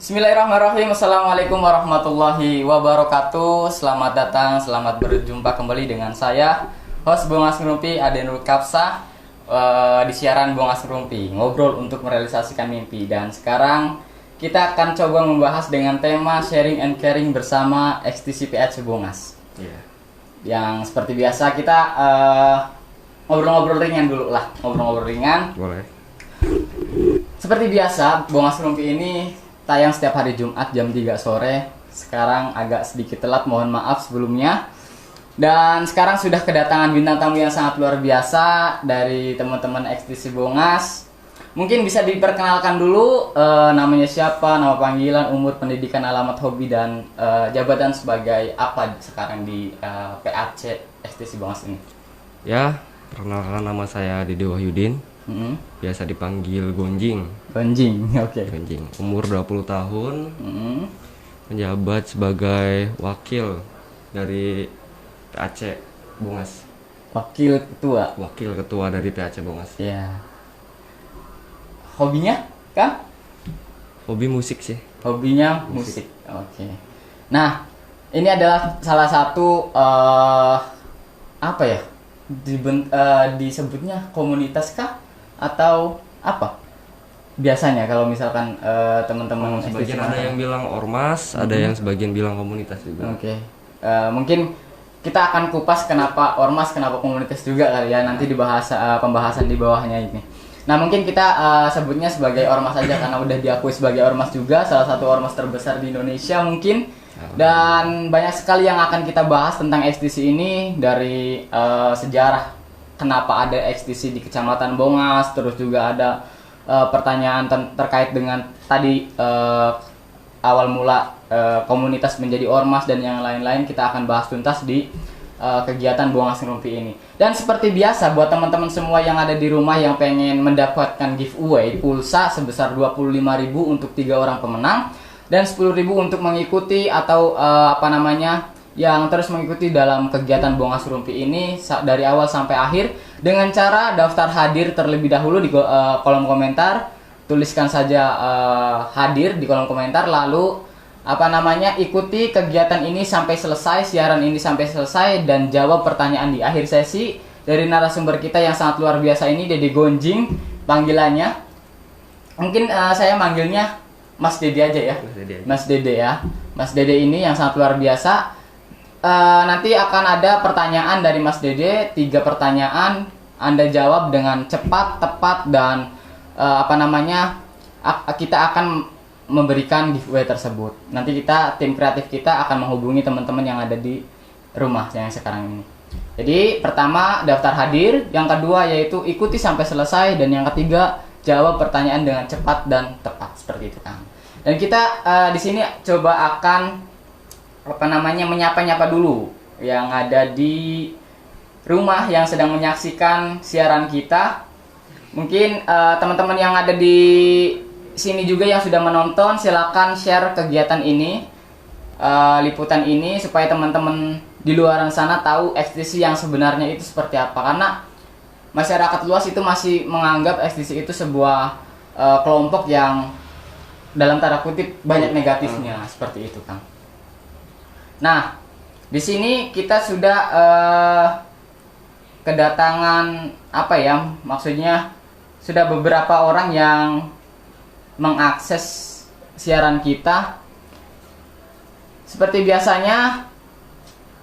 Bismillahirrahmanirrahim. Assalamualaikum warahmatullahi wabarakatuh. Selamat datang, selamat berjumpa kembali dengan saya, host Bongas Ngerumpi, Adenul Kapsa, di siaran Bongas Ngerumpi, ngobrol untuk merealisasikan mimpi. Dan sekarang kita akan coba membahas dengan tema sharing and caring bersama XTC PH Bongas. Yang seperti biasa kita ngobrol-ngobrol ringan dulu lah, ngobrol-ngobrol ringan. Boleh. Seperti biasa, Bongas Ngerumpi ini tayang setiap hari Jumat jam 3 sore. Sekarang agak sedikit telat, mohon maaf sebelumnya. Dan sekarang sudah kedatangan bintang tamu yang sangat luar biasa dari teman-teman XTC Bongas. Mungkin bisa diperkenalkan dulu namanya siapa, nama panggilan, umur, pendidikan, alamat, hobi, dan jabatan sebagai apa sekarang di PAC XTC Bongas ini. Ya, perkenalkan nama saya Dede Wahyudin. Biasa dipanggil Gonjing. Gonjing, oke. Gonjing. Umur 20 tahun. Menjabat sebagai wakil dari PAC Bongas. Wakil ketua. Wakil ketua dari PAC Bongas. Ya. Hobinya, kan? Hobi musik sih. Hobinya musik. Oke. Nah, ini adalah salah satu apa ya? Disebutnya komunitas kah atau apa? Biasanya kalau misalkan teman-teman Sebagian ada yang bilang ormas, ada yang sebagian bilang komunitas juga. Oke. Mungkin kita akan kupas kenapa ormas, kenapa komunitas juga kali ya, nanti dibahas pembahasan di bawahnya ini. Nah, mungkin kita sebutnya sebagai ormas saja karena udah diakui sebagai ormas juga, salah satu ormas terbesar di Indonesia mungkin. Dan banyak sekali yang akan kita bahas tentang XTC ini, dari sejarah kenapa ada XTC di Kecamatan Bongas, terus juga ada pertanyaan terkait dengan tadi awal mula komunitas menjadi ormas dan yang lain-lain. Kita akan bahas tuntas di kegiatan Bongas Ngerumpi ini. Dan seperti biasa buat teman-teman semua yang ada di rumah yang pengen mendapatkan giveaway pulsa sebesar 25.000 untuk 3 orang pemenang dan 10.000 untuk mengikuti atau yang terus mengikuti dalam kegiatan Bongas Ngerumpi ini dari awal sampai akhir dengan cara daftar hadir terlebih dahulu di kolom komentar. Tuliskan saja hadir di kolom komentar, lalu ikuti kegiatan ini sampai selesai, siaran ini sampai selesai, dan jawab pertanyaan di akhir sesi dari narasumber kita yang sangat luar biasa ini, Dede Gonjing panggilannya. Mungkin saya manggilnya Mas Dede aja ya. Mas Dede ya. Mas Dede ini yang sangat luar biasa. Nanti akan ada pertanyaan dari Mas Dede, 3 pertanyaan. Anda jawab dengan cepat, tepat, dan kita akan memberikan giveaway tersebut. Nanti tim kreatif kita akan menghubungi teman-teman yang ada di rumah yang sekarang ini. Jadi pertama daftar hadir, yang kedua yaitu ikuti sampai selesai, dan yang ketiga jawab pertanyaan dengan cepat dan tepat, seperti itu kan. Dan kita di sini coba akan menyapa-nyapa dulu yang ada di rumah yang sedang menyaksikan siaran kita. Mungkin teman-teman yang ada di sini juga yang sudah menonton, silakan share kegiatan ini, liputan ini, supaya teman-teman di luar sana tahu XTC yang sebenarnya itu seperti apa. Karena masyarakat luas itu masih menganggap XTC itu sebuah kelompok yang dalam tanda kutip banyak negatifnya, seperti itu Kang. Nah, di sini kita sudah kedatangan maksudnya sudah beberapa orang yang mengakses siaran kita. Seperti biasanya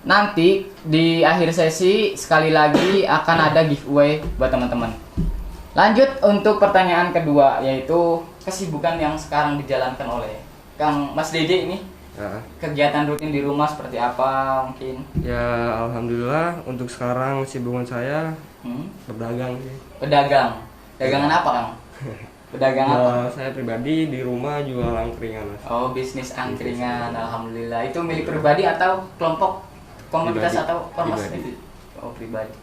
nanti di akhir sesi sekali lagi akan ada giveaway buat teman-teman. Lanjut untuk pertanyaan kedua, yaitu kesibukan yang sekarang dijalankan oleh Kang Mas Dede ini. Kegiatan rutin di rumah seperti apa mungkin? Ya, alhamdulillah untuk sekarang kesibukan saya berdagang sih. Pedagang. Dagangan apa Kang? Pedagang apa? Saya pribadi di rumah jual angkringan. Oh, bisnis angkringan. Alhamdulillah. Itu milik pribadi atau kelompok, komunitas pribadi. Atau ormas? Pribadi. Oh, pribadi.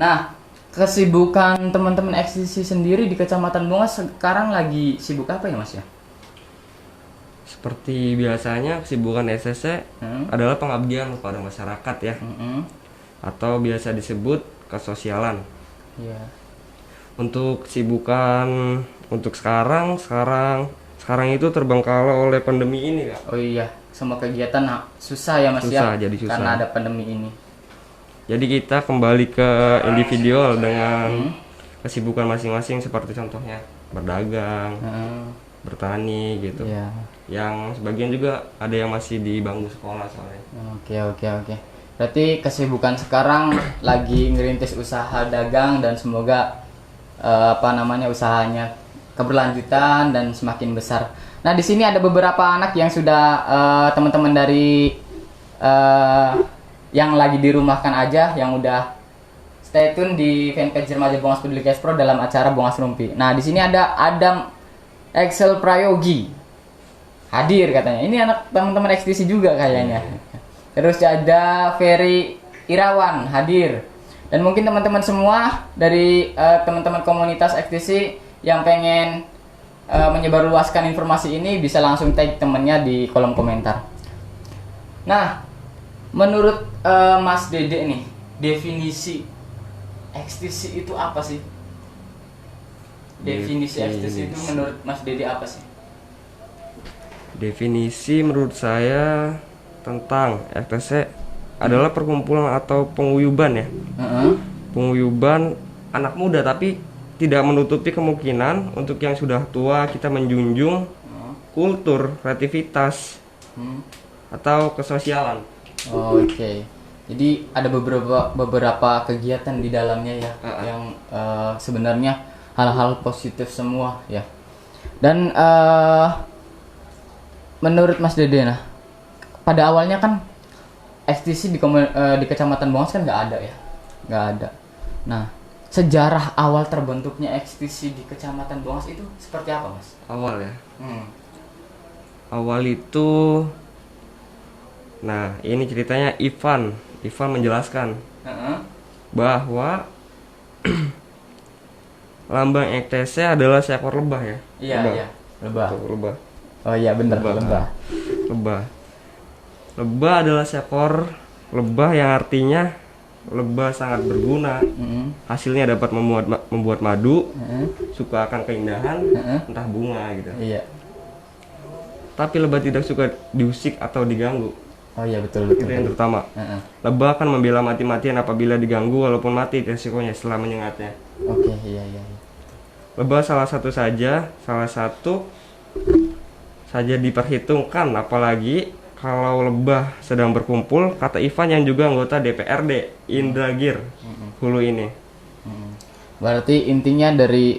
Nah, kesibukan teman-teman XTC sendiri di Kecamatan Bongas sekarang lagi sibuk apa ya Mas ya? Seperti biasanya kesibukan SSC adalah pengabdian kepada masyarakat ya. Atau biasa disebut kesosialan. Iya. Untuk kesibukan untuk sekarang sekarang itu terbengkalai oleh pandemi ini, Kak. Oh iya, semua kegiatan susah ya Mas Susah, ya. jadi susah. Karena ada pandemi ini. Jadi kita kembali ke individual dengan kesibukan masing-masing, seperti contohnya berdagang, bertani gitu. Iya. Yang sebagian juga ada yang masih di bangku sekolah soalnya. Oke. Berarti kesibukan sekarang lagi ngerintis usaha dagang dan semoga usahanya keberlanjutan dan semakin besar. Nah, di sini ada beberapa anak yang sudah teman-teman dari yang lagi dirumahkan aja, yang udah stay tune di fanpage Remaja Bongas Peduli Kespro dalam acara Bongas Rumpi. Nah, di sini ada Adam Excel Prayogi hadir katanya. Ini anak teman-teman ekstisi juga kayaknya. Terus ada Ferry Irawan hadir. Dan mungkin teman-teman semua dari teman-teman komunitas ekstisi yang pengen menyebarluaskan informasi ini bisa langsung tag temennya di kolom komentar. Nah, menurut Mas Dede nih, definisi ekstisi itu apa sih? Definisi ekstisi itu menurut Mas Dede apa sih? Definisi menurut saya tentang ekstisi adalah perkumpulan atau penguyuban ya. Penguyuban anak muda, tapi tidak menutupi kemungkinan untuk yang sudah tua kita menjunjung kultur, kreativitas, atau kesosialan. Oke. Jadi ada beberapa kegiatan di dalamnya ya, yang sebenarnya hal-hal positif semua ya. Dan menurut Mas Dede, nah, pada awalnya kan ekstisi di Kecamatan Bongas kan nggak ada ya, nggak ada. Nah, sejarah awal terbentuknya ekstisi di Kecamatan Bongas itu seperti apa, Mas? Awal ya. Awal itu, nah ini ceritanya Ivan menjelaskan bahwa lambang ekstisi adalah seekor lebah ya. Iya. Lebah. Oh iya benar, lebah. Lebah adalah seekor lebah yang artinya lebah sangat berguna. Hasilnya dapat membuat madu, suka akan keindahan, entah bunga gitu. Iya. Tapi lebah tidak suka diusik atau diganggu. Oh iya betul. Itu yang terutama. Lebah akan membela mati-matian apabila diganggu, walaupun mati resikonya setelah menyengatnya. Oke, iya. Lebah salah satu saja diperhitungkan, apalagi kalau lebah sedang berkumpul, kata Ivan yang juga anggota DPRD Indragir Hulu ini. Berarti intinya dari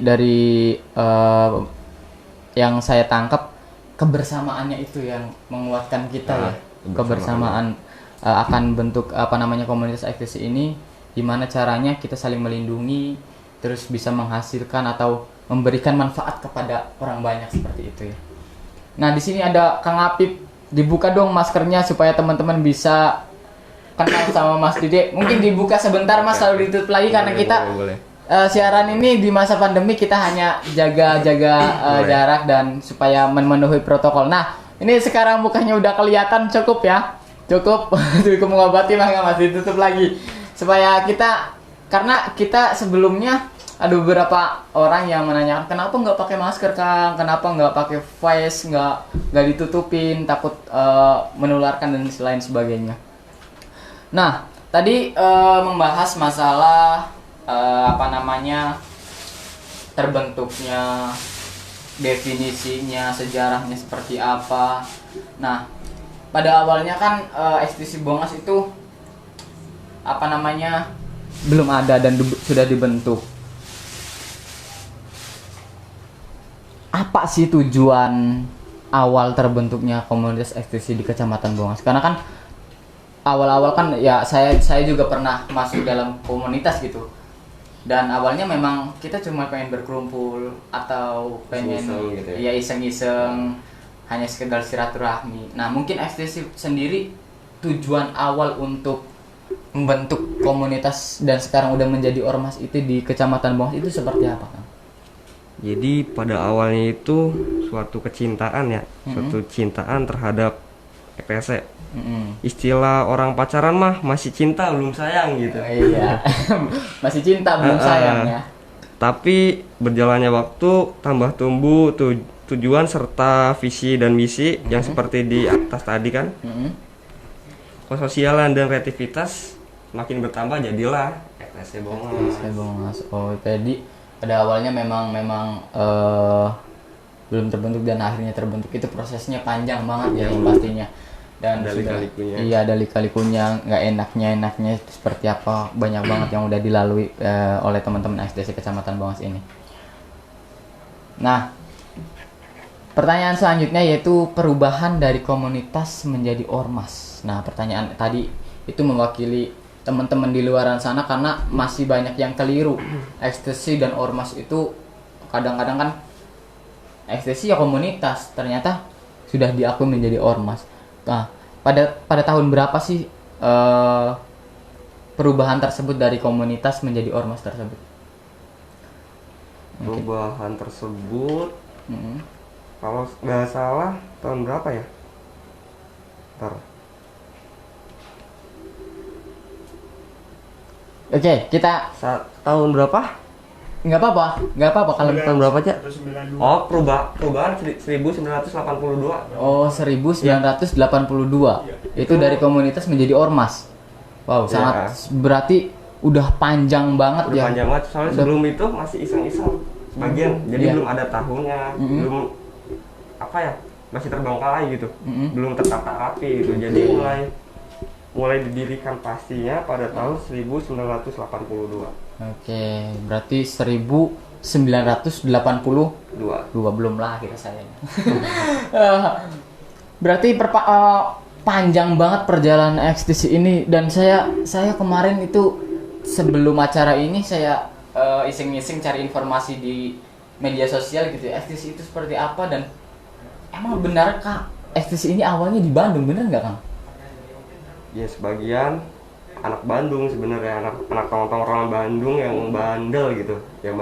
yang saya tangkap, kebersamaannya itu yang menguatkan kita ya. Kebersamaan akan bentuk komunitas ekstisi ini, gimana caranya kita saling melindungi, terus bisa menghasilkan atau memberikan manfaat kepada orang banyak seperti itu ya. Nah, di sini ada Kang Apip, dibuka dong maskernya supaya teman-teman bisa kenal sama Mas Dede. Mungkin dibuka sebentar Mas, lalu ditutup lagi karena kita siaran ini di masa pandemi, kita hanya jaga jarak dan supaya memenuhi protokol. Nah, ini sekarang mukanya udah kelihatan, cukup ya. Cukup mengobati, maka Mas ditutup lagi supaya kita, karena kita sebelumnya ada beberapa orang yang menanyakan kenapa nggak pakai masker Kang, kenapa nggak pakai face, nggak ditutupin, takut menularkan dan lain sebagainya. Nah, tadi membahas masalah terbentuknya, definisinya, sejarahnya seperti apa. Nah, pada awalnya kan ekstisi Bongas itu belum ada dan sudah dibentuk. Apa sih tujuan awal terbentuknya komunitas ekstisi di Kecamatan Bongas? Karena kan awal-awal kan ya saya juga pernah masuk dalam komunitas gitu. Dan awalnya memang kita cuma pengen berkumpul atau pengen iseng-iseng, hanya sekedar silaturahmi. Nah, mungkin ekstisi sendiri tujuan awal untuk membentuk komunitas dan sekarang udah menjadi ormas itu di Kecamatan Bongas itu seperti apa, Kang? Jadi pada awalnya itu suatu kecintaan ya, suatu cintaan terhadap EPC. Istilah orang pacaran mah masih cinta belum sayang gitu. Iya. Masih cinta belum sayang ya. Tapi berjalannya waktu tambah tumbuh tujuan serta visi dan misi yang seperti di atas tadi kan. Kesosialan dan kreativitas makin bertambah, jadilah FTC Bongas. FTC Bongas. Oh, jadi pada awalnya memang belum terbentuk dan akhirnya terbentuk, itu prosesnya panjang banget ya yang pastinya. Dan ada lika-likunya. Iya, ada lika-likunya, nggak enaknya itu seperti apa, banyak banget yang udah dilalui oleh teman-teman FTC Kecamatan Bongas ini. Nah, pertanyaan selanjutnya yaitu perubahan dari komunitas menjadi ormas. Nah, pertanyaan tadi itu mewakili teman-teman di luaran sana karena masih banyak yang keliru. Ekstasi dan ormas itu kadang-kadang kan ekstasi ya komunitas, ternyata sudah diakui menjadi ormas. Nah, pada tahun berapa sih perubahan tersebut dari komunitas menjadi ormas tersebut? Perubahan tersebut, kalau nggak salah tahun berapa ya? Ntar. Oke, kita Tahun berapa? nggak apa-apa kalau Tahun berapa aja? Oh, perubahan 1982. Oh, 1982. Itu dari komunitas menjadi ormas. Wow, sangat berarti udah panjang banget Udah ya. panjang banget, soalnya sebelum itu masih iseng-iseng sebagian. Jadi belum ada tahunnya, belum apa ya? Masih terbengkalai gitu. Belum tertata rapi gitu. Jadi mulai didirikan pastinya pada tahun 1982. Oke, berarti 1982 belum lahir saya. Berarti panjang banget perjalanan ekstasi ini, dan saya kemarin itu sebelum acara ini saya iseng-iseng cari informasi di media sosial gitu ya, ekstasi itu seperti apa, dan emang benar Kak ekstasi ini awalnya di Bandung, bener nggak Kang? Ya sebagian anak Bandung sebenarnya, anak tongkrongan Bandung yang bandel gitu, yang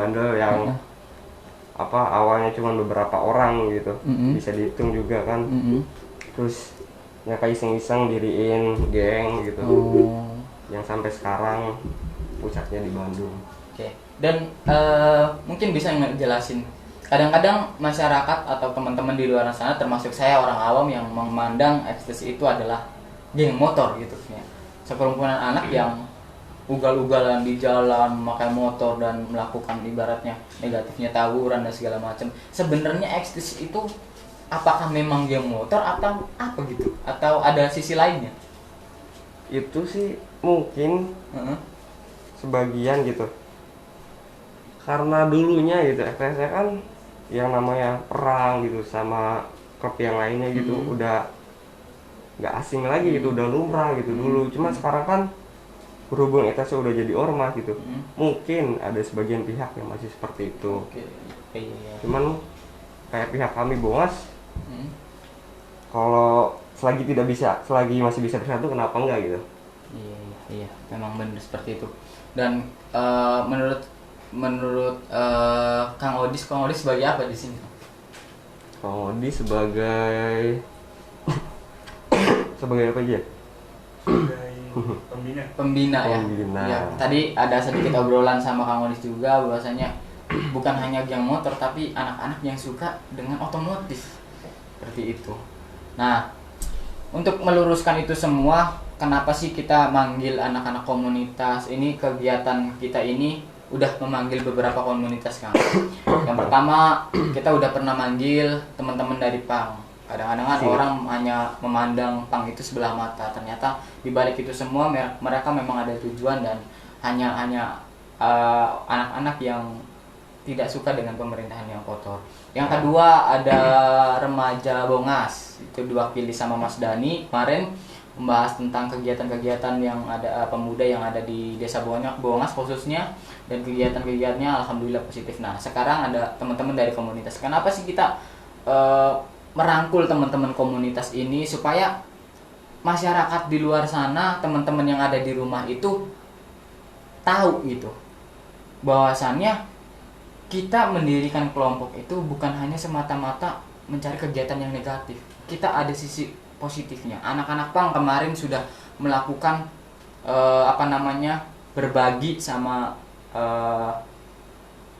apa awalnya cuma beberapa orang gitu, bisa dihitung juga kan. Terus mereka iseng-iseng diriin geng gitu, yang sampai sekarang pusatnya di Bandung. Oke. Dan mungkin bisa ngejelasin, kadang-kadang masyarakat atau teman-teman di luar sana, termasuk saya orang awam, yang memandang ekstasi itu adalah geng motor gitu ya. Sekerumpulan anak yang ugal-ugalan di jalan, memakai motor dan melakukan ibaratnya negatifnya tawuran dan segala macam. Sebenarnya ekstasi itu apakah memang geng motor atau apa gitu? Atau ada sisi lainnya? Itu sih mungkin sebagian gitu. Karena dulunya gitu, FTC kan yang namanya perang gitu sama klub yang lainnya gitu, udah nggak asing lagi gitu, udah lumrah gitu dulu. Cuma sekarang kan berhubung FTC udah jadi ormas gitu, mungkin ada sebagian pihak yang masih seperti itu. Cuman kayak pihak kami Bongas, kalau selagi masih bisa bersatu, kenapa enggak gitu? Iya, memang benar seperti itu. Dan menurut Kang Odis sebagai apa di sini? Kang Odis sebagai apa aja? Pembina ya. Ya. Tadi ada sedikit obrolan sama Kang Odis juga, bahwasanya bukan hanya geng motor tapi anak-anak yang suka dengan otomotif. Seperti itu. Nah, untuk meluruskan itu semua, kenapa sih kita manggil anak-anak komunitas ini? Kegiatan kita ini udah memanggil beberapa komunitas, Kang. Yang pertama, kita udah pernah manggil teman-teman dari PANG. Kadang-kadang kan orang hanya memandang PANG itu sebelah mata. Ternyata di balik itu semua mereka memang ada tujuan, dan hanya anak-anak yang tidak suka dengan pemerintahan yang kotor. Yang kedua ada remaja Bongas, itu diwakili sama Mas Dani kemarin, membahas tentang kegiatan-kegiatan yang ada pemuda yang ada di Desa Bongas khususnya, dan kegiatan-kegiatannya alhamdulillah positif. Nah, sekarang ada teman-teman dari komunitas. Kenapa sih kita merangkul teman-teman komunitas ini supaya masyarakat di luar sana, teman-teman yang ada di rumah itu tahu gitu, bahwasannya kita mendirikan kelompok itu bukan hanya semata-mata mencari kegiatan yang negatif. Kita ada sisi positifnya. Anak-anak PANG kemarin sudah melakukan berbagi sama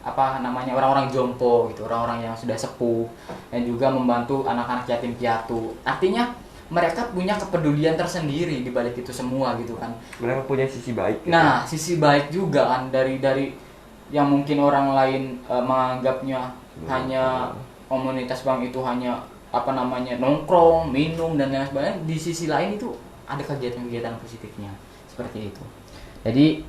apa namanya orang-orang jompo gitu, orang-orang yang sudah sepuh, dan juga membantu anak-anak yatim piatu. Artinya mereka punya kepedulian tersendiri di balik itu semua gitu kan. Mereka punya sisi baik. Gitu. Nah, sisi baik juga kan dari yang mungkin orang lain menganggapnya hanya komunitas Bang itu hanya apa namanya nongkrong, minum dan lain sebagainya. Di sisi lain itu ada kegiatan-kegiatan positifnya seperti itu. Jadi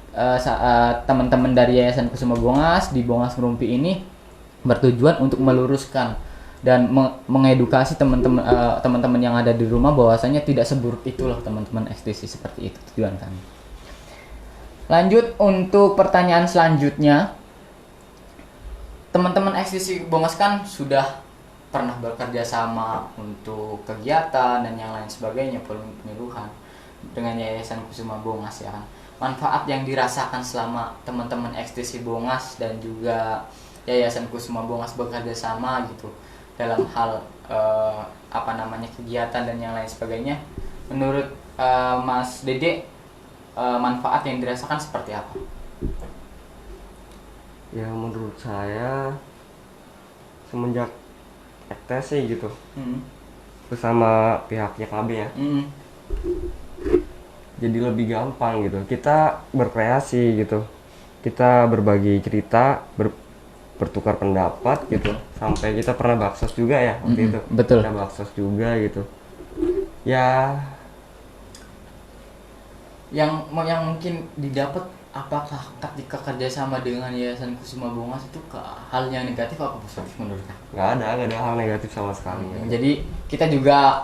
teman-teman dari Yayasan Kusuma Bongas di Bongas Ngerumpi ini bertujuan untuk meluruskan dan mengedukasi teman-teman yang ada di rumah bahwasanya tidak seburuk itulah teman-teman ekstasi, seperti itu tujuan kami. Lanjut untuk pertanyaan selanjutnya. Teman-teman ekstasi Bongas kan sudah pernah bekerja sama untuk kegiatan dan yang lain sebagainya, penyuluhan dengan Yayasan Kusuma Bongas ya kan. Manfaat yang dirasakan selama teman-teman ekstasi Bongas dan juga Yayasan Kusuma Bongas bekerja sama gitu dalam hal apa namanya kegiatan dan yang lain sebagainya, menurut Mas Dede manfaat yang dirasakan seperti apa? Ya menurut saya semenjak ekstasi gitu bersama pihak YKB ya, jadi lebih gampang gitu. Kita berkreasi gitu, kita berbagi cerita, bertukar pendapat gitu. Sampai kita pernah baksos juga ya waktu itu. Betul. Kita baksos juga gitu. Ya, yang mungkin didapat apakah ketika kerjasama dengan Yayasan Kusuma Bongas itu ke hal yang negatif apa positif menurut Kak? nggak ada hal negatif sama sekali. Jadi kita juga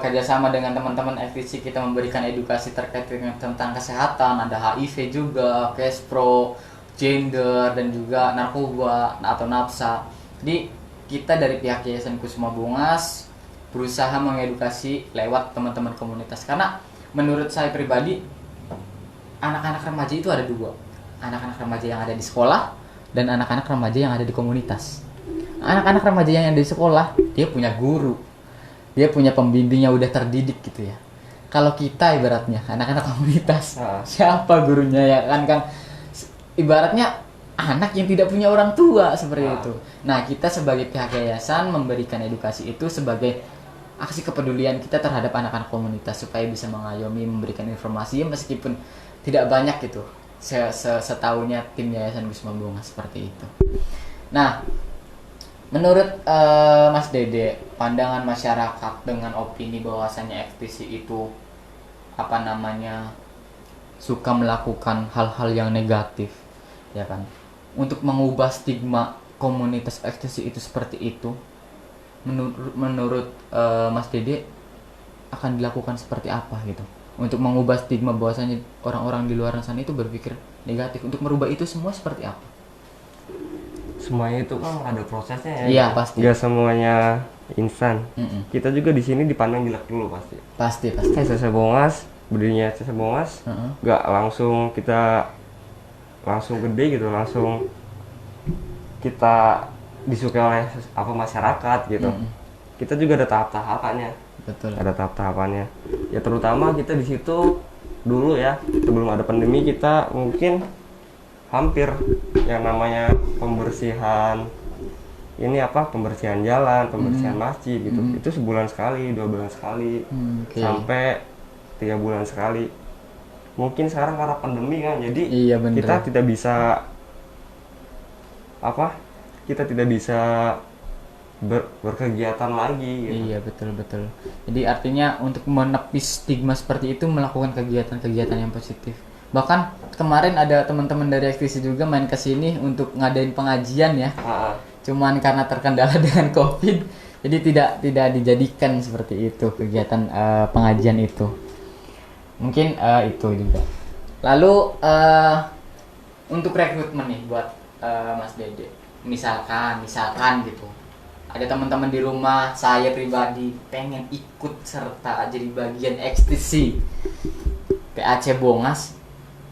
kerjasama dengan teman-teman FTC, kita memberikan edukasi terkait dengan tentang kesehatan, ada HIV juga, Kespro, gender dan juga narkoba atau nafsa. Jadi kita dari pihak Yayasan Kusuma Bongas berusaha mengedukasi lewat teman-teman komunitas, karena menurut saya pribadi anak-anak remaja itu ada dua, anak-anak remaja yang ada di sekolah dan anak-anak remaja yang ada di komunitas. Anak-anak remaja yang ada di sekolah dia punya guru, dia punya pembimbing yang udah terdidik gitu ya. Kalau kita ibaratnya anak-anak komunitas, siapa gurunya ya kan Kang? Ibaratnya anak yang tidak punya orang tua seperti itu. Nah, kita sebagai pihak yayasan memberikan edukasi itu sebagai aksi kepedulian kita terhadap anak-anak komunitas supaya bisa mengayomi, memberikan informasi meskipun tidak banyak gitu. Setahunya tim Yayasan Kusuma Bongas seperti itu. Nah, menurut Mas Dede, pandangan masyarakat dengan opini bahwasannya FTC itu apa namanya suka melakukan hal-hal yang negatif, ya kan? Untuk mengubah stigma komunitas FTC itu seperti itu, menurut Mas Dede akan dilakukan seperti apa gitu? Untuk mengubah stigma bahwasannya orang-orang di luar sana itu berpikir negatif, untuk merubah itu semua seperti apa? Semuanya itu kan ada prosesnya ya. Iya pasti. Gak semuanya instan. Kita juga di sini dipandang jelek dulu pasti. Pasti. SSC Bongas, berdirinya SSC Bongas, gak langsung kita langsung gede gitu, langsung kita disukai oleh apa masyarakat gitu. Kita juga ada tahap-tahapannya. Betul. Ada tahap-tahapannya. Ya terutama kita di situ dulu ya, sebelum ada pandemi kita mungkin hampir yang namanya pembersihan pembersihan jalan, pembersihan masjid gitu. Itu sebulan sekali, 2 bulan sekali, sampai 3 bulan sekali. Mungkin sekarang karena pandemi kan, jadi kita tidak bisa berkegiatan lagi gitu. Iya betul. Jadi artinya untuk menepis stigma seperti itu melakukan kegiatan-kegiatan yang positif. Bahkan kemarin ada teman-teman dari FTC juga main ke sini untuk ngadain pengajian ya. Cuman karena terkendala dengan COVID, jadi tidak dijadikan seperti itu kegiatan pengajian itu. Mungkin itu juga. Lalu untuk rekrutmen nih buat Mas Dede. Misalkan gitu. Ada teman-teman di rumah, saya pribadi pengen ikut serta jadi bagian ekstasi PAC Bongas.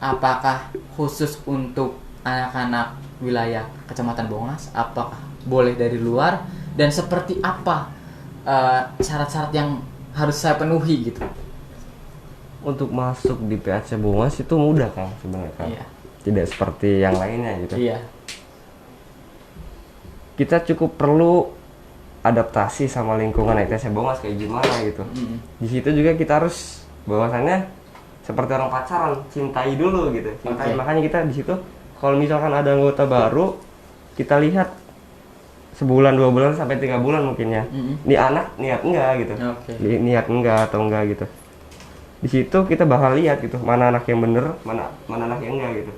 Apakah khusus untuk anak-anak wilayah Kecamatan Bongas? Apakah boleh dari luar? Dan seperti apa syarat-syarat yang harus saya penuhi gitu? Untuk masuk di PAC Bongas itu mudah kan sebenarnya kan? Iya. Tidak seperti yang lainnya gitu. Iya. kita cukup perlu adaptasi sama lingkungan ETC Bomas kayak gimana gitu. Di situ juga kita harus bahwasannya seperti orang pacaran, cintai dulu gitu. Cintai. Makanya kita di situ kalau misalkan ada anggota baru, kita lihat sebulan, 2 bulan sampai 3 bulan mungkin ya. Ini anak niat enggak gitu. Niat enggak atau enggak gitu. Di situ kita bakal lihat gitu, mana anak yang bener, mana anak yang enggak gitu.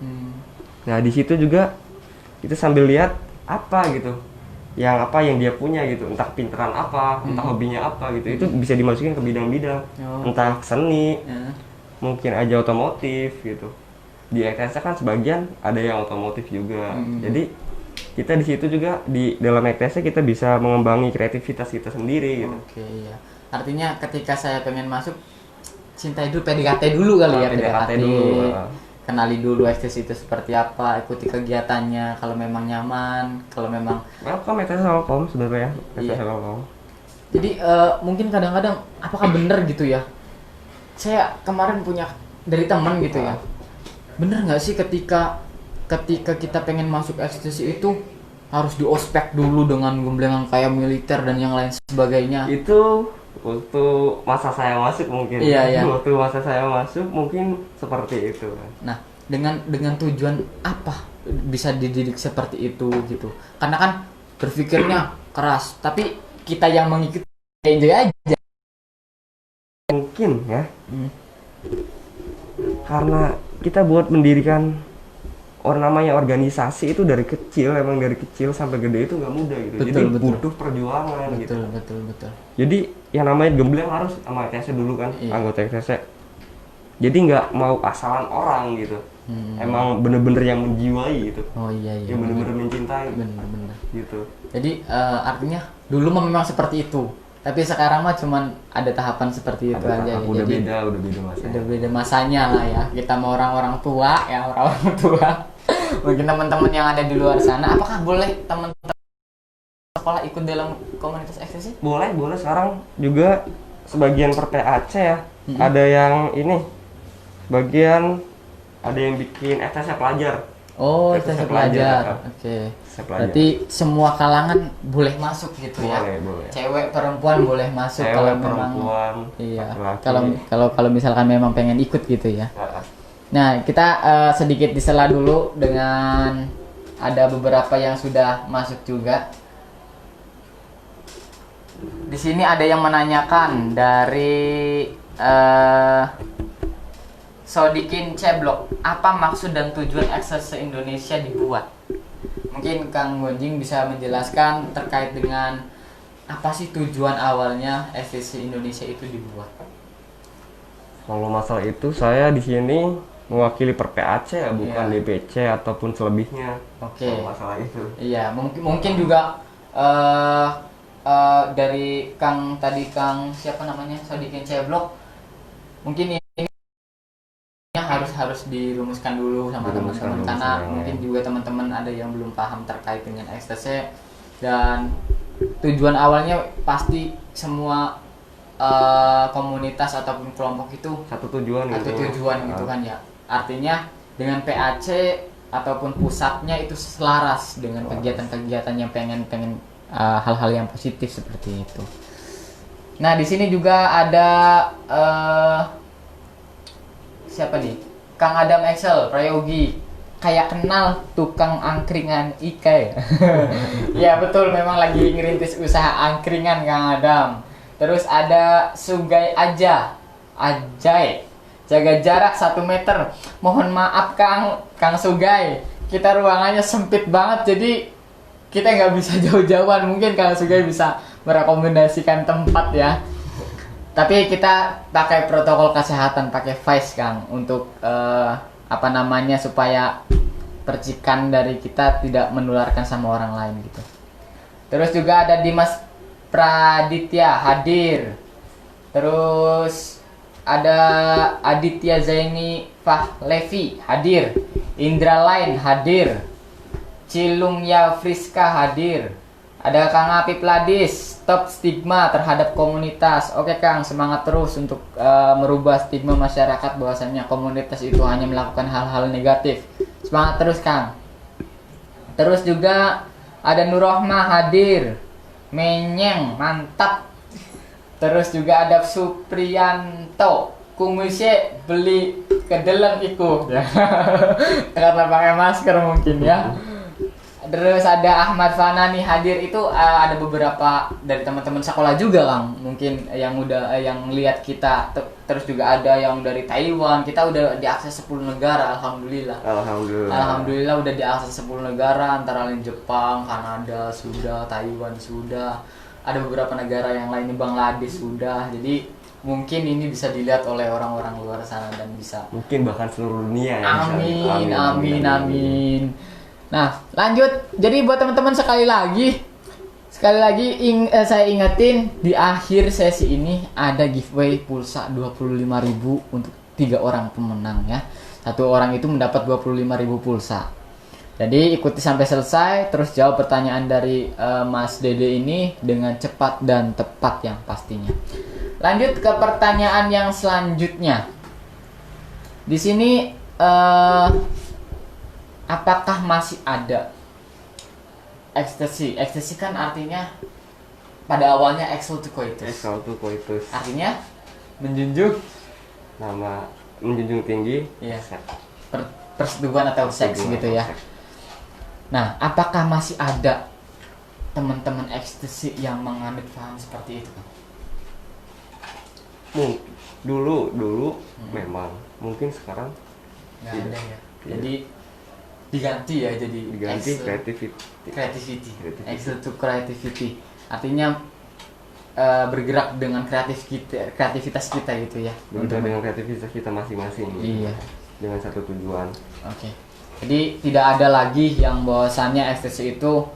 Nah, di situ juga kita sambil lihat apa gitu. Yang dia punya gitu, entah pinteran apa, entah hobinya apa gitu. Itu bisa dimasukin ke bidang-bidang. Entah seni, mungkin aja otomotif gitu. Di ETS kan sebagian ada yang otomotif juga. Jadi kita di situ juga di dalam ETS kita bisa mengembangi kreativitas kita sendiri gitu. Oke, iya. Artinya ketika saya pengen masuk, cintai dulu, PDKT dulu kali ya, PDKT dulu. Kenali dulu ETS itu seperti apa, ikuti kegiatannya, kalau memang nyaman, kalau memang welcome ETS Telkom sebenarnya. ETS Telkom. Jadi mungkin kadang-kadang apakah benar gitu ya? Saya kemarin punya dari teman gitu ya. Bener nggak sih ketika kita pengen masuk ekstasi itu harus di ospek dulu dengan gemblengan kayak militer dan yang lain sebagainya? Itu waktu masa saya masuk mungkin. Iya. Waktu masa saya masuk mungkin seperti itu. Nah, dengan tujuan apa bisa dididik seperti itu gitu? Karena kan berpikirnya keras, tapi kita yang mengikuti enjoy aja. Mungkin ya. Karena kita buat mendirikan namanya organisasi itu dari kecil, emang dari kecil sampai gede itu nggak mudah gitu. Jadi butuh perjuangan gitu. Betul. Jadi yang namanya gembleng harus sama ETC dulu kan, anggota ETC. Jadi nggak mau asalan orang gitu. Emang bener-bener yang menjiwai gitu. Oh iya. Yang bener-bener mencintai. Bener. Gitu. Jadi artinya dulu memang seperti itu. Tapi sekarang mah cuman ada tahapan seperti itu aja. Udah beda masanya. Udah beda masanya lah ya. Kita mau orang-orang tua ya, orang-orang tua. Mungkin teman-teman yang ada di luar sana, apakah boleh teman-teman sekolah ikut dalam komunitas ekstasi? Boleh sekarang juga sebagian per PAC ya. Ada yang ini bagian ada yang bikin ETC pelajar. Oh, ETC pelajar. Oke. Berarti semua kalangan boleh masuk gitu ya. Boleh. Cewek, perempuan boleh masuk kalau memang iya. Kalau misalkan memang pengen ikut gitu ya. Nah, kita sedikit disela dulu dengan ada beberapa yang sudah masuk juga. Di sini ada yang menanyakan dari Sodikin Ceblok, apa maksud dan tujuan ekstasi Indonesia dibuat? Mungkin Kang Gonjing bisa menjelaskan terkait dengan apa sih tujuan awalnya ekstasi Indonesia itu dibuat? Kalau masalah itu saya di sini mewakili per PAC ya, bukan DPC ataupun selebihnya. Oke. Kalau masalah itu. Iya, mungkin juga dari Kang siapa namanya, Sodikin Ceblok, mungkin ini harus dirumuskan dulu sama teman-teman karena mungkin juga teman-teman ada yang belum paham terkait dengan ekstasi, dan tujuan awalnya pasti semua komunitas ataupun kelompok itu satu tujuan gitu kan ya. Artinya dengan PAC ataupun pusatnya itu selaras dengan kegiatan-kegiatan yang pengen hal-hal yang positif seperti itu. Nah, di sini juga ada siapa nih? Kang Adam Excel Prayogi, kayak kenal tukang angkringan Ika ya. Ya betul, memang lagi ngerintis usaha angkringan Kang Adam. Terus ada Sugai Ajay, jaga jarak 1 meter. Mohon maaf Kang Sugai, kita ruangannya sempit banget, jadi kita nggak bisa jauh-jauhan. Mungkin Kang Sugai bisa merekomendasikan tempat ya. Tapi kita pakai protokol kesehatan, pakai face Kang, untuk supaya percikan dari kita tidak menularkan sama orang lain gitu. Terus juga ada Dimas Praditya hadir. Terus ada Aditya Zaini Fahlevi hadir. Indra Lain hadir. Cilungya Friska hadir. Ada Kang Apip Ladis, stop stigma terhadap komunitas. Oke Kang, semangat terus untuk merubah stigma masyarakat bahwasannya komunitas itu hanya melakukan hal-hal negatif. Semangat terus Kang. Terus juga Ada Nurrohmah hadir. Menyeng, mantap. Terus juga ada Supriyanto. Kumisnya beli kedeleng iku. Karena pakai masker mungkin ya. Terus ada Ahmad Fanani hadir, itu ada beberapa dari teman-teman sekolah juga Kang, mungkin yang udah yang lihat kita. Terus juga ada yang dari Taiwan. Kita udah diakses 10 negara, alhamdulillah. Alhamdulillah udah diakses 10 negara, antara lain Jepang, Kanada sudah, Taiwan sudah, ada beberapa negara yang lainnya, Bangladesh sudah. Jadi mungkin ini bisa dilihat oleh orang-orang luar sana dan bisa mungkin bahkan seluruh dunia ya. Amin. Nah, lanjut. Jadi buat teman-teman sekali lagi saya ingetin, di akhir sesi ini ada giveaway pulsa 25.000 untuk 3 orang pemenang ya. Satu orang itu mendapat 25.000 pulsa. Jadi ikuti sampai selesai, terus jawab pertanyaan dari Mas Dede ini dengan cepat dan tepat yang pastinya. Lanjut ke pertanyaan yang selanjutnya. Di sini apakah masih ada ekstasi? Ekstasi kan artinya pada awalnya exoticoitus. Artinya menjunjung tinggi. Iya. Persetubuhan atau seks gitu ya. Nah, apakah masih ada teman-teman ekstasi yang menganut paham seperti itu? Dulu memang, mungkin sekarang nggak ada ya. Jadi diganti creativity. Excel to creativity. Artinya bergerak dengan kreativitas kita gitu ya. Dengan kreativitas kita masing-masing. Iya. Dengan satu tujuan. Oke. Jadi tidak ada lagi yang bahwasannya ekstasi itu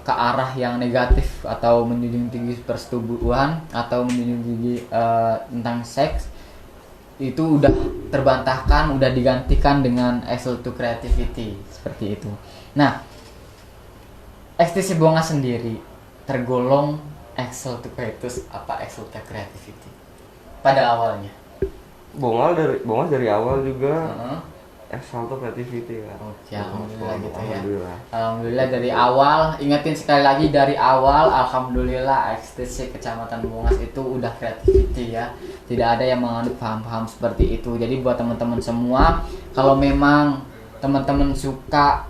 ke arah yang negatif atau menjunjung tinggi persetubuhan atau menjunjung tinggi tentang seks. Itu udah terbantahkan, udah digantikan dengan Excel to creativity seperti itu. Nah, ekstasi bonga sendiri tergolong Excel to creativity apa Excel to creativity pada awalnya? Bonga dari awal juga Excel to creativity kan. Oke, alhamdulillah gitu ya. Alhamdulillah dari awal, ingetin sekali lagi dari awal, alhamdulillah ekstasi Kecamatan Bongas itu udah creativity ya. Tidak ada yang menganut paham-paham seperti itu. Jadi buat teman-teman semua, kalau memang teman-teman suka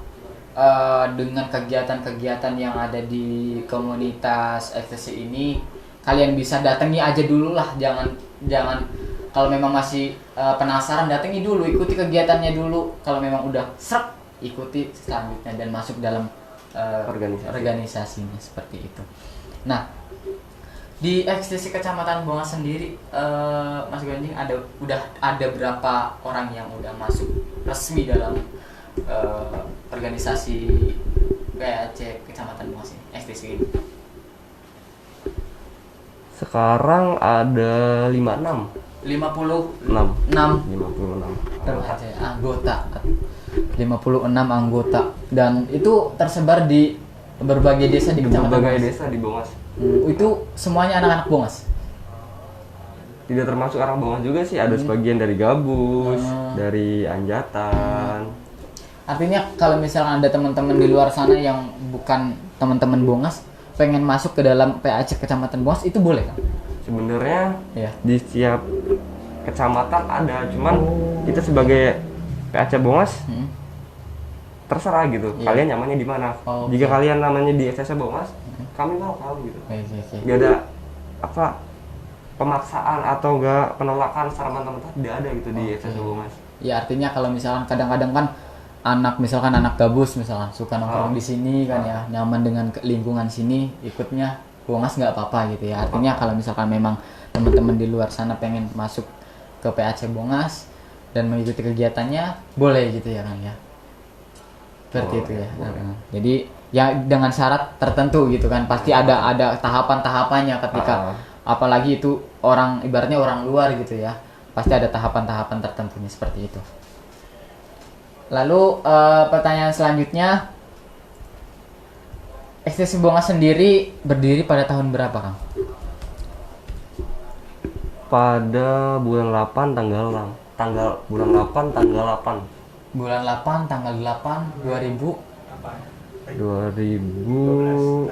dengan kegiatan-kegiatan yang ada di komunitas ekstasi ini, kalian bisa datangi aja dulu lah. Jangan kalau memang masih penasaran, datangi dulu, ikuti kegiatannya dulu. Kalau memang udah srek, ikuti selanjutnya dan masuk dalam organisasinya seperti itu. Nah, di ekstasi Kecamatan Bongas sendiri, Mas Gonjing, udah ada berapa orang yang udah masuk resmi dalam organisasi PAC Kecamatan Bongas ini, ekstasi ini? Sekarang ada 56 anggota. 56 anggota, dan itu tersebar di berbagai desa di Kecamatan Bongas. Berbagai desa di Bongas. Itu semuanya anak-anak Bongas? Tidak termasuk orang Bongas juga sih, ada sebagian dari Gabus, dari Anjatan. Artinya kalau misalkan ada teman-teman di luar sana yang bukan teman-teman Bongas pengen masuk ke dalam PAC Kecamatan Bongas, itu boleh kan? Sebenarnya ya, di setiap kecamatan ada, cuman kita sebagai PAC Bongas terserah gitu. Kalian nyamannya di mana? Jika kalian namanya di SSC Bongas, kami mau gitu. Gak ada pemaksaan atau gak penolakan secara mentah-mentah, tidak ada gitu di SSC Bongas. Ya, artinya kalau misalkan kadang-kadang kan anak Gabus misalkan suka nongkrong di sini kan ya, nyaman dengan lingkungan sini, ikutnya Bongas nggak apa-apa gitu ya. Artinya kalau misalkan memang teman-teman di luar sana pengen masuk ke PAC Bongas dan mengikuti kegiatannya, boleh gitu ya kan ya. Seperti itu ya. Jadi ya dengan syarat tertentu gitu kan. Pasti ada tahapan-tahapannya ketika apalagi itu ibaratnya orang luar gitu ya. Pasti ada tahapan-tahapan tertentunya seperti itu. Lalu pertanyaan selanjutnya, ekstasi Bongas sendiri berdiri pada tahun berapa, Kang? Pada bulan 8 tanggal 8. Bulan 8 tanggal 8 2000 2012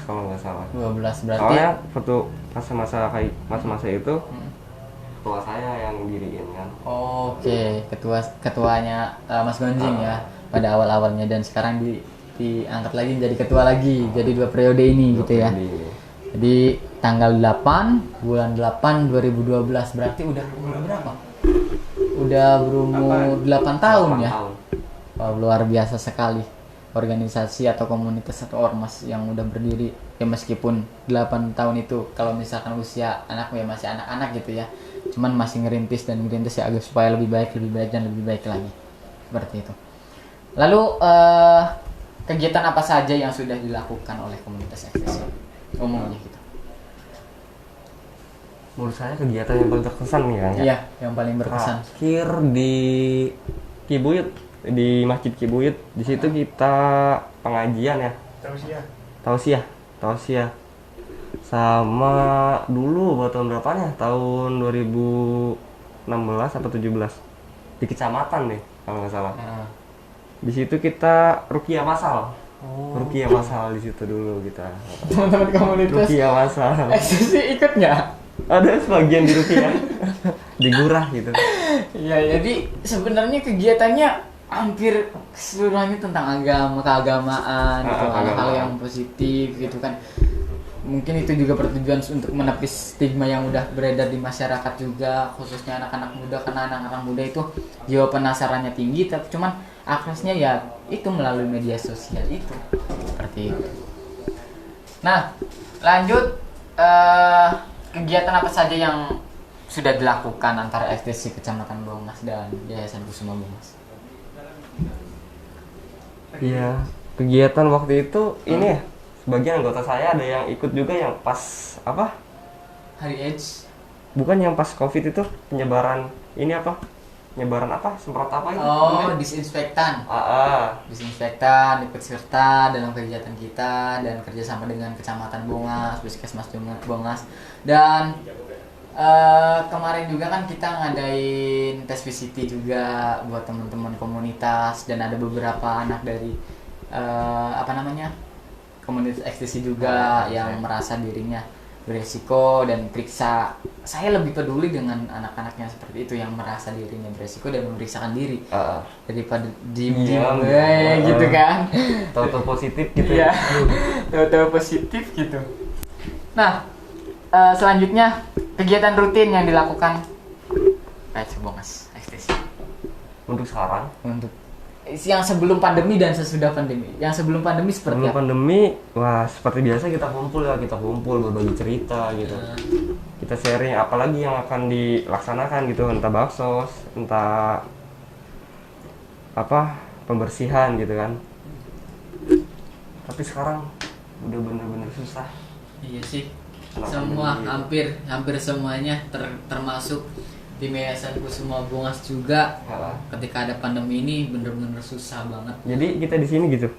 kalau nggak salah. 12 berarti. Soalnya waktu masa-masa itu ketua saya yang diriin kan. Oke, ketuanya Mas Gonjing ya pada awal-awalnya, dan sekarang diangkat lagi menjadi ketua lagi. Jadi 2 periode ini gitu ya. Jadi tanggal 8 bulan 8 2012 berarti udah umur berapa? Udah berumur 8 tahun ya. Wah, luar biasa sekali organisasi atau komunitas atau ormas yang udah berdiri ya, meskipun 8 tahun itu kalau misalkan usia anak ya masih anak-anak gitu ya, cuman masih ngerintis ya agar supaya lebih baik dan lebih baik lagi, seperti itu. Lalu kegiatan apa saja yang sudah dilakukan oleh komunitas ekstasi umumnya gitu? Menurut saya kegiatan yang paling berkesan nih kan ya. Iya, yang paling berkesan. Akhir di Kibuyut, di Masjid Kibuyut. Di situ kita pengajian ya. Tausiah. Sama dulu buat tahun berapanya? Tahun 2016 atau 17 di kecamatan nih kalau nggak salah. Di situ kita ruqyah masal. Ruqyah masal di situ dulu kita. Teman-teman komunitas Ruqyah masal. ekstasi ikut nggak? Ada sebagian di ruqyah. Di Gurah gitu. Ya, jadi sebenarnya kegiatannya hampir keseluruhannya tentang keagamaan, gitu, hal-hal yang positif gitu kan. Mungkin itu juga bertujuan untuk menepis stigma yang udah beredar di masyarakat juga, khususnya anak-anak muda, karena anak-anak muda itu jiwa penasarannya tinggi, tapi cuman aksesnya ya itu melalui media sosial itu, seperti itu. Nah, lanjut kegiatan apa saja yang sudah dilakukan antara ekstasi Kecamatan Baumas dan Yayasan Kusuma Baumas? Iya, kegiatan waktu itu ini ya, sebagian anggota saya ada yang ikut juga yang pas apa? Hari AIDS. Bukan yang pas Covid itu penyebaran ini apa? Penyebaran apa? Semprot apa itu? Oh, disinfektan. Disinfektan ikut serta dalam kegiatan kita dan kerjasama dengan Kecamatan Baumas, Puskesmas Baumas, dan kemarin juga kan kita ngadain tes VCT juga buat teman-teman komunitas, dan ada beberapa anak dari komunitas ekstasi juga yang merasa dirinya beresiko dan periksa. Saya lebih peduli dengan anak-anaknya seperti itu yang merasa dirinya beresiko dan memeriksakan diri daripada diem-diem gitu kan. Tahu-tahu positif gitu ya. Tahu-tahu positif gitu. Nah, selanjutnya kegiatan rutin yang dilakukan Baumas ekstasi untuk sekarang, untuk yang sebelum pandemi dan sesudah pandemi. Yang sebelum pandemi seperti sebelum apa? pandemi, wah seperti biasa kita kumpul berbagi cerita gitu. Kita sharing apalagi yang akan dilaksanakan gitu, entah baksos, entah apa pembersihan gitu kan. Tapi sekarang udah bener-bener susah. Iya sih. Semua hampir semuanya termasuk di Yayasan Kusuma Baumas juga. Ketika ada pandemi ini bener-bener susah banget. Jadi kita di sini gitu,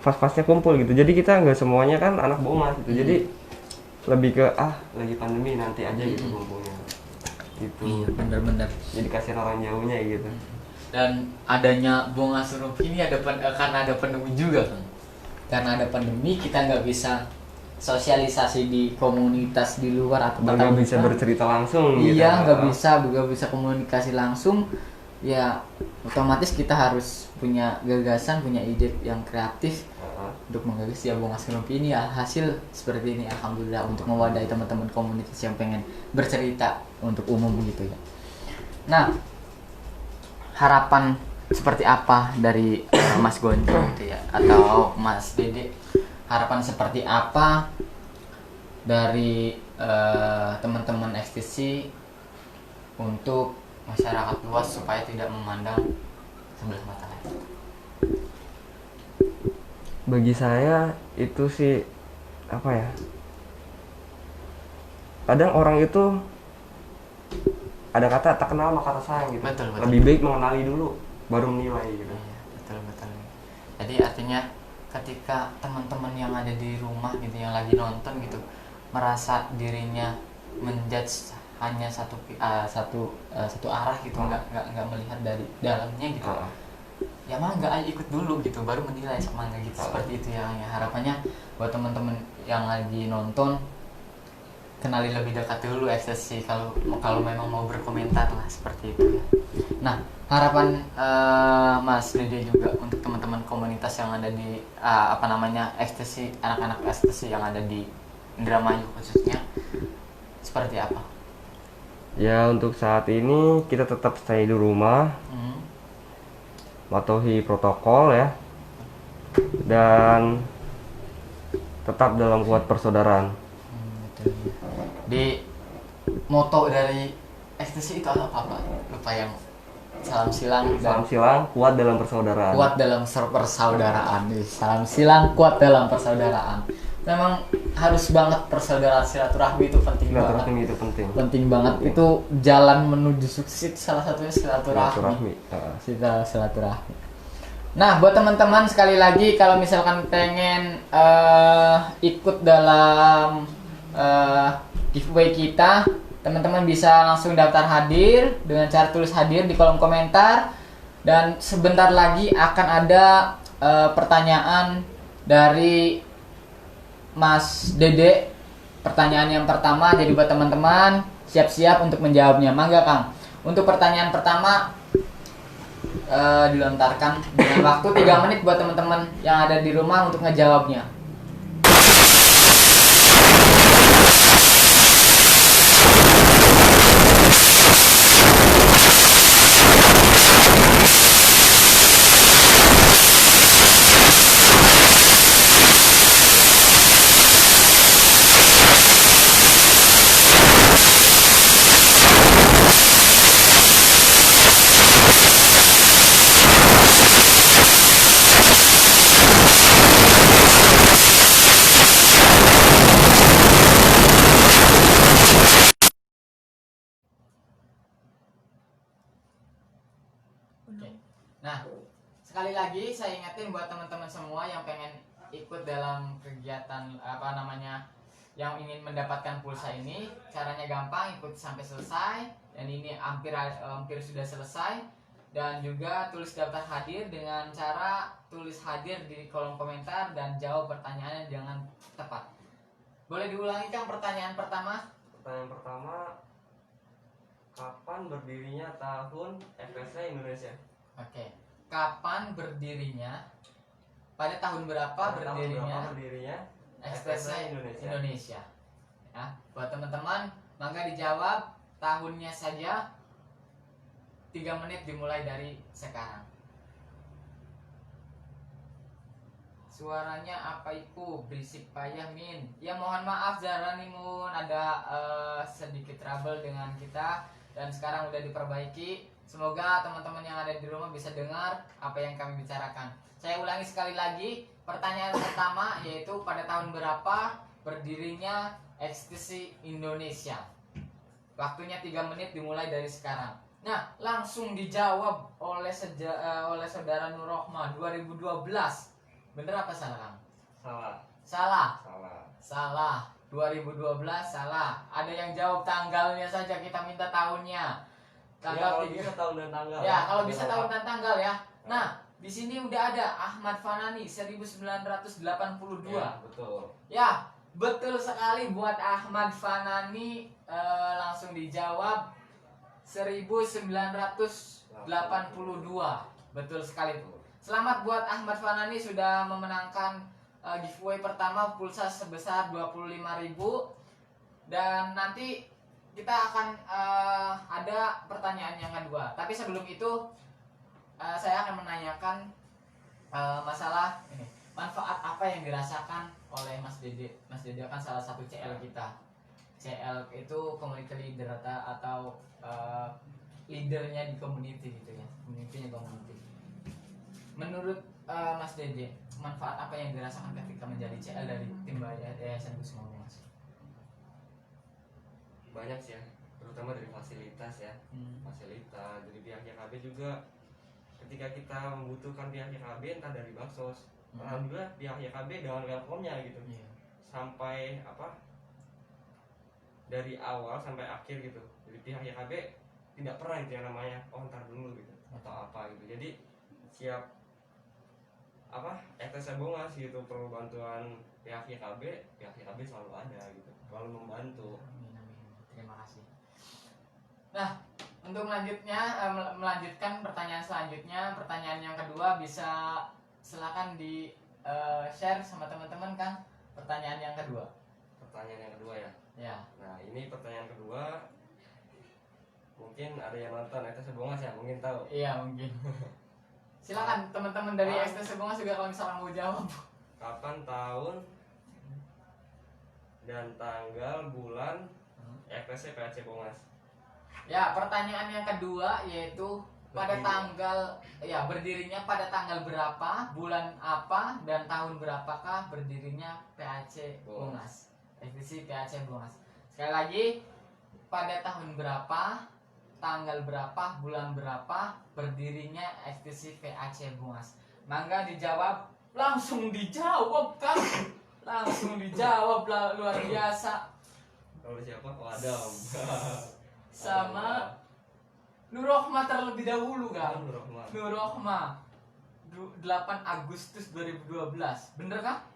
pas-pasnya kumpul gitu. Jadi kita nggak semuanya kan anak Baumas gitu. Jadi lebih ke lagi pandemi nanti aja gitu kumpulnya. Gitu. Iya, bener-bener. Jadi kasihan orang jauhnya gitu. Dan adanya Baumas Group ini karena ada pandemi juga kan. Karena ada pandemi kita nggak bisa sosialisasi di komunitas di luar atau nggak bisa bercerita langsung gitu. Iya, nggak bisa komunikasi langsung. Ya otomatis kita harus punya gagasan, punya ide yang kreatif untuk menggagas ya Baumas Group ini. Ya hasil seperti ini alhamdulillah, untuk mewadahi teman-teman komunitas yang pengen bercerita untuk umum gitu ya. Nah, harapan seperti apa dari Mas Gonjong gitu ya, atau Mas Dede? Harapan seperti apa dari teman-teman ekstasi untuk masyarakat luas supaya tidak memandang sebelah mata lain? Bagi saya itu sih apa ya? Kadang orang itu ada kata tak kenal maka tak sayang gitu. Betul. Lebih baik mengenali dulu baru menilai gitu. Iya, betul. Jadi artinya ketika teman-teman yang ada di rumah gitu, yang lagi nonton gitu, merasa dirinya menjudge hanya satu arah gitu, nggak melihat dari dalamnya gitu. ya mangga aja ikut dulu gitu baru menilai sama mangga gitu. Seperti itu ya, harapannya buat teman-teman yang lagi nonton kenali lebih dekat dulu ekstasi kalau kalau memang mau berkomentar lah seperti itu ya. Nah, harapan Mas Dede juga untuk teman-teman komunitas yang ada di ekstasi, anak-anak ekstasi yang ada di Indramayu khususnya seperti apa? Ya untuk saat ini kita tetap stay di rumah, mematuhi protokol ya, dan tetap dalam kuat persaudaraan. Betul. Di moto dari ekstasi itu apa? Lupa yang salam silang Salam silang, kuat dalam persaudaraan. kuat dalam persaudaraan. Salam silang, kuat dalam persaudaraan. Memang harus banget persaudaraan, silaturahmi itu penting banget. Silaturahmi itu penting. Penting banget, itu jalan menuju sukses salah satunya silaturahmi. Silaturahmi. Nah, buat teman-teman sekali lagi kalau misalkan pengen ikut dalam giveaway kita, teman-teman bisa langsung daftar hadir dengan cara tulis hadir di kolom komentar, dan sebentar lagi akan ada pertanyaan dari Mas Dede. Pertanyaan yang pertama, jadi buat teman-teman siap-siap untuk menjawabnya. Mangga Kang. Untuk pertanyaan pertama dilontarkan dengan waktu 3 menit buat teman-teman yang ada di rumah untuk ngejawabnya. Oke. Nah, sekali lagi saya ingetin buat teman-teman semua yang pengen ikut dalam kegiatan yang ingin mendapatkan pulsa ini, caranya gampang, ikut sampai selesai. Dan ini hampir sudah selesai. Dan juga tulis daftar hadir dengan cara tulis hadir di kolom komentar dan jawab pertanyaannya dengan tepat. Boleh diulangi Kang pertanyaan pertama? Pertanyaan pertama, kapan berdirinya tahun FSC Indonesia? Oke. Kapan berdirinya? Pada tahun berapa berdirinya FSC Indonesia? Ya, buat teman-teman, maka dijawab tahunnya saja. 3 menit dimulai dari sekarang. Suaranya apa itu? Berisik payah Min. Ya mohon maaf Zaranimun, ada sedikit trouble dengan kita dan sekarang udah diperbaiki. Semoga teman-teman yang ada di rumah bisa dengar apa yang kami bicarakan. Saya ulangi sekali lagi, pertanyaan pertama yaitu pada tahun berapa berdirinya ekstasi Indonesia? Waktunya 3 menit dimulai dari sekarang. Nah, langsung dijawab oleh saudara Nur Rohma, 2012. Bener apa salah, Kang? Salah. 2012 salah. Ada yang jawab tanggalnya saja, kita minta tahunnya. Tanggal ya, bisa tahun dan tanggal. Ya, kalau bisa tahun dan tanggal ya. Nah, di sini udah ada Ahmad Fanani 1982. Ya, betul. Ya, betul sekali buat Ahmad Fanani, langsung dijawab 1982. Betul sekali. Selamat buat Ahmad Fanani sudah memenangkan giveaway pertama pulsa sebesar 25.000. Dan nanti kita akan ada pertanyaan yang kedua. Tapi sebelum itu saya akan menanyakan masalah ini. Manfaat apa yang dirasakan oleh Mas Dede? Mas Dede kan salah satu CL kita. CL itu community leader atau leadernya di community gitu ya, community. Menurut Mas Dede, manfaat apa yang dirasakan ketika menjadi CL dari tim Yayasan Kusuma Mas? Banyak sih ya, terutama dari fasilitas ya. Fasilitas dari pihak YKB juga, ketika kita membutuhkan pihak YKB entah dari Baksos, alhamdulillah pihak YKB dengan welcome-nya gitu. Sampai dari awal sampai akhir gitu. Jadi pihak YKB tidak pernah itu yang namanya ntar dulu gitu atau apa gitu. Jadi siap apa FTC Bongas gitu, perlu bantuan pihak YKB selalu ada gitu, selalu membantu. Amin, amin. Terima kasih. Nah, untuk melanjutkan pertanyaan selanjutnya, pertanyaan yang kedua bisa silakan di share sama teman-teman kan pertanyaan yang kedua. Pertanyaan yang kedua ya. Ya. Nah, ini pertanyaan kedua. Mungkin ada yang nonton FTC Bongas ya, mungkin tahu. Iya, mungkin. Silakan teman-teman dari FTC Bongas juga kalau misalkan mau jawab. Kapan tahun dan tanggal bulan FTC PAC Bongas? Ya, pertanyaan yang kedua yaitu pada tanggal berdirinya pada tanggal berapa, bulan apa, dan tahun berapakah berdirinya PAC Bongas. FTC PAC Bongas. Sekali lagi, pada tahun berapa, tanggal berapa, bulan berapa berdirinya FTC PAC Bongas. Mangga dijawab, langsung dijawab kan? Langsung dijawab lah, luar biasa. Kalau siapa? Adam. Sama Nurrohma terlebih dahulu kan? Nurrohma 8 Agustus 2012. Bener kah?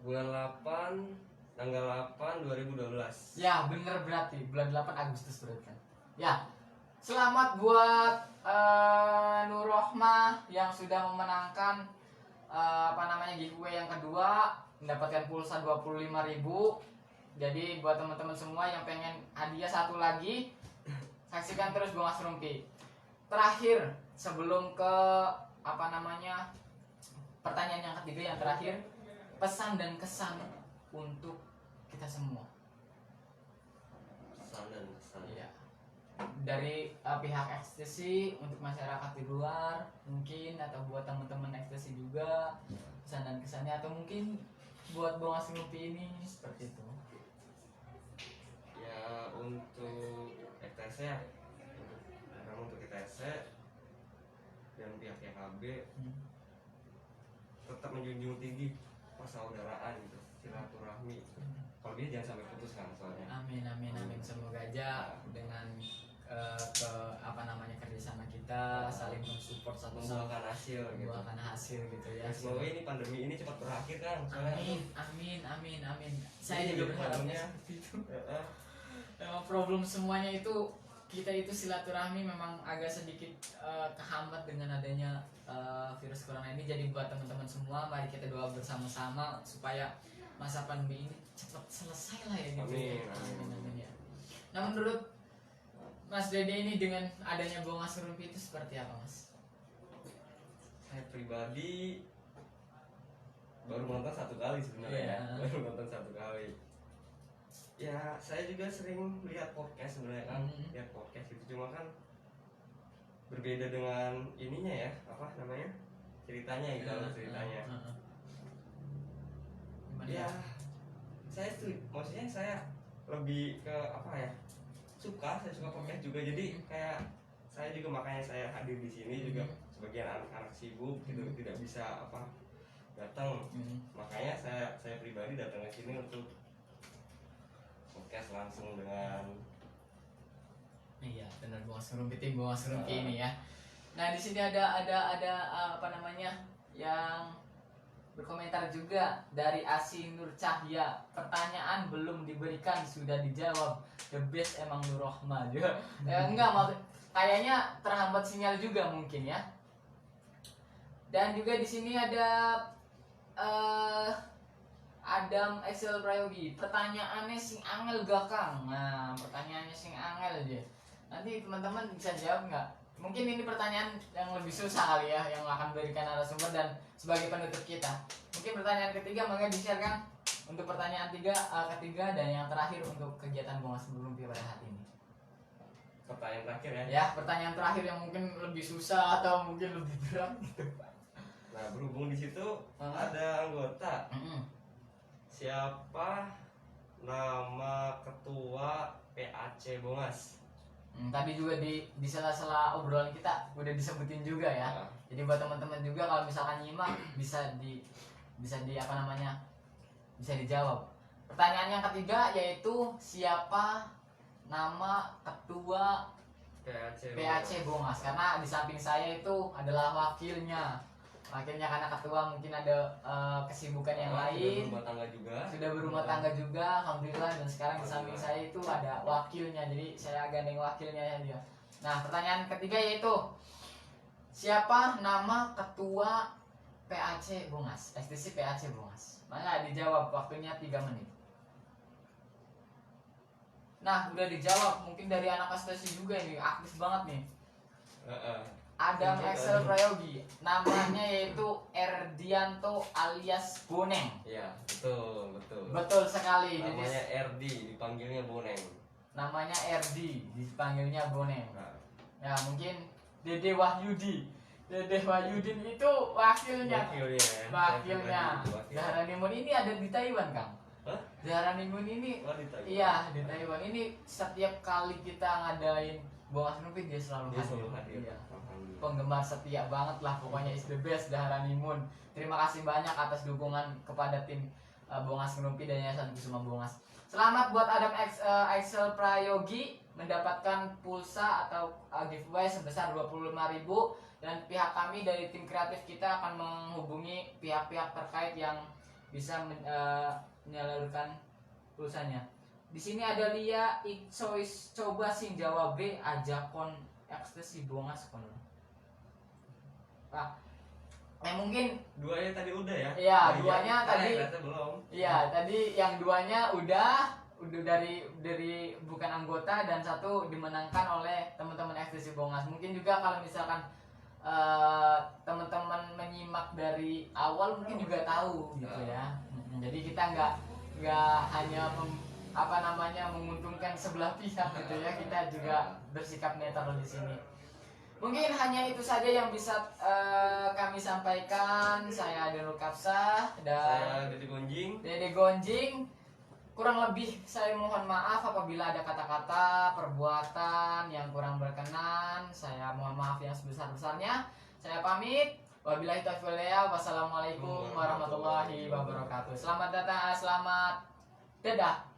Bulan 8 tanggal 8 2012. Ya, bener berarti. Bulan 8 Agustus berarti kan. Ya. Selamat buat Nurrohma yang sudah memenangkan giveaway yang kedua, mendapatkan pulsa 25.000. Jadi buat teman-teman semua yang pengen hadiah satu lagi, saksikan terus Bongas Rumpi. Terakhir, sebelum ke pertanyaan yang ketiga yang terakhir, pesan dan kesan untuk kita semua. Pesan dan kesan. Iya. Dari pihak FTC untuk masyarakat di luar mungkin, atau buat teman-teman FTC juga pesan dan kesannya, atau mungkin buat Bongas Rumpi ini seperti itu. Ya, untuk FTC ya, untuk FTC dan pihak YKB tetap menjunjung tinggi persaudaraan gitu, silaturahmi. Kalau dia jangan sampai putus kan soalnya. Amin, amin, amin. Semoga aja dengan kerjasama kita saling mensupport satu sama Membuahkan hasil gitu. membuahkan hasil gitu ya. Semoga ini pandemi ini cepat berakhir kan. Amin, amin, amin, amin. Saya juga berharapnya seperti itu. Memang problem semuanya itu, kita itu silaturahmi memang agak sedikit kehambat dengan adanya virus corona ini. Jadi buat teman-teman semua, mari kita doa bersama-sama supaya masa pandemi ini cepat selesai lah ya gitu. Amin, Amin, amin ya. Nah, menurut Mas Dede ini dengan adanya Bongas Rumpi itu seperti apa, Mas? Saya pribadi baru nonton satu kali sebenarnya. Baru nonton satu kali. Ya, saya juga sering lihat podcast sebenarnya kan. Lihat podcast itu cuma kan berbeda dengan ininya ya, ceritanya gitu, ceritanya. Ya, saya maksudnya saya lebih ke saya suka podcast juga. Jadi kayak saya juga, makanya saya hadir di sini juga sebagian anak-anak sibuk gitu, tidak bisa datang. Makanya saya pribadi datang ke sini untuk podcast langsung dengan benar, Bongas Rumpi, tim Bongas Rumpi ini ya. Nah, di sini ada yang berkomentar juga dari Asi Nur Cahya. Pertanyaan belum diberikan sudah dijawab. The best emang Nurrohma juga. Enggak, maksud kayaknya terhambat sinyal juga mungkin ya. Dan juga di sini ada Adam Excel Prayogi. Pertanyaannya sing angel gak Kang? Nah, pertanyaannya sing angel aja. Nanti teman-teman bisa jawab nggak? Mungkin ini pertanyaan yang lebih susah kali ya, yang akan berikan narasumber dan sebagai penutup kita. Mungkin pertanyaan ketiga maka di-share Kang. Untuk pertanyaan ketiga dan yang terakhir untuk kegiatan Bongas Rumpi pada hari ini. pertanyaan terakhir ya. Ya, pertanyaan terakhir yang mungkin lebih susah atau mungkin lebih berat gitu. Nah, berhubung di situ ada anggota. Siapa nama ketua PAC Bongas? Tadi juga di sela-sela obrolan kita udah disebutin juga ya. Jadi buat teman-teman juga kalau misalkan nyimak bisa dijawab. Pertanyaan yang ketiga yaitu siapa nama ketua PAC Bongas, karena di samping saya itu adalah wakilnya karena ketua mungkin ada kesibukan yang lain, sudah berumah tangga juga alhamdulillah, dan sekarang di samping saya itu ada wakilnya, jadi saya gandeng wakilnya dia. Nah, pertanyaan ketiga yaitu siapa nama ketua PAC Bongas, STC PAC Bongas? Mana dijawab, waktunya 3 menit. Nah, udah dijawab, mungkin dari anak STC juga ini aktif banget nih. Adam Excel Prayogi, namanya yaitu Erdianto alias Boneng. Iya, betul. Betul sekali. Namanya RD, dipanggilnya Boneng. Namanya RD, dipanggilnya Boneng. Nah. Ya, mungkin Dede Wahyudi. Dede Wahyudin itu wakilnya. Wakilnya. Zahranimun ini ada di Taiwan, Kang. Hah? Zahranimun ini Di Taiwan. iya, di Taiwan. Ini setiap kali kita ngadain Bongas Nupi dia selalu hadir. Iya. Penggemar setia banget lah, pokoknya is the best Zahranimun. Terima kasih banyak atas dukungan kepada tim Bongas Ngerupi dan Yayasan Kusuma Bongas. Selamat buat Adam Excel Prayogi mendapatkan pulsa atau giveaway sebesar 25.000, dan pihak kami dari tim kreatif kita akan menghubungi pihak-pihak terkait yang bisa menyalurkan pulsanya. Di sini ada Lia Iksois, coba sing jawab B aja kon ekstasi Bongas kon. Nah, mungkin duanya tadi udah ya? Iya, duanya tadi belum. Iya, tadi yang duanya udah dari bukan anggota, dan satu dimenangkan oleh teman-teman ekstasi Bongas. Mungkin juga kalau misalkan teman-teman menyimak dari awal mungkin juga tahu gitu ya. Jadi kita nggak hanya menguntungkan sebelah pihak gitu ya, kita juga bersikap netral di sini. Mungkin hanya itu saja yang bisa kami sampaikan. Saya Adenul Kapsah dan saya Dede Gonjing. Kurang lebih saya mohon maaf apabila ada kata-kata, perbuatan yang kurang berkenan. Saya mohon maaf yang sebesar-besarnya. Saya pamit. Wabillahi taufiq wal hidayah. Wassalamualaikum warahmatullahi wabarakatuh. Selamat datang, selamat dadah.